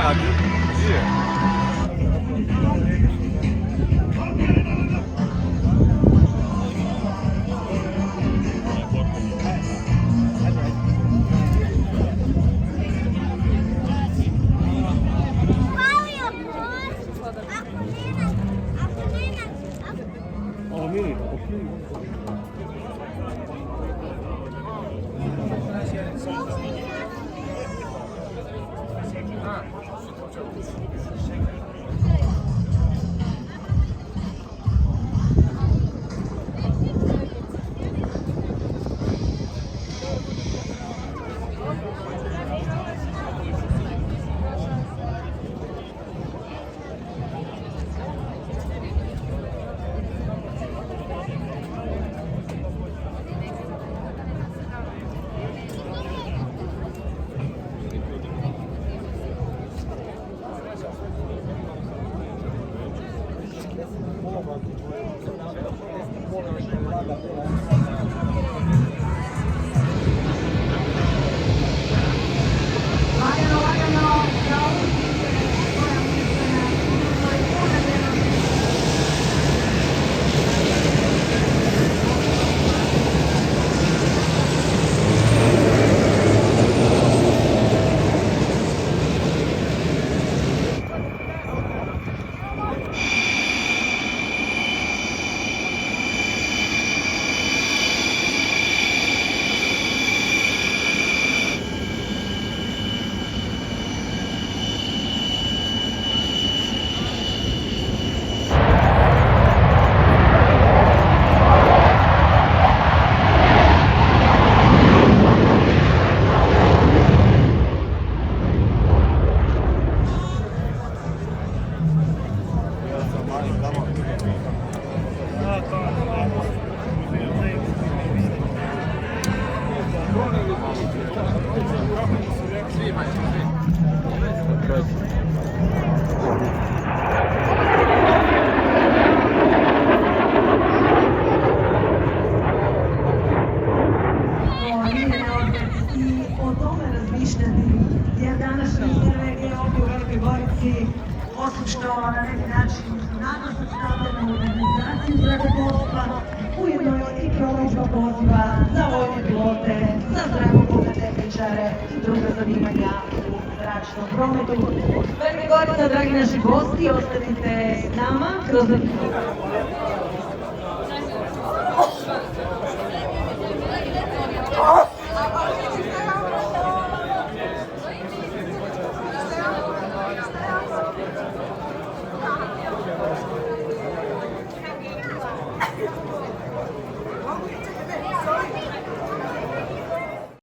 radi? Gdje? Osim što na neki način naglasak stavlja na organizaciju zrakoplovstva, ujedno je i promidžba poziva za vojne pilote, za zrakoplovne tehničare i druga zanimanja u zračnom prometu. Velika Gorica, dragi naši gosti, ostanite s nama kroz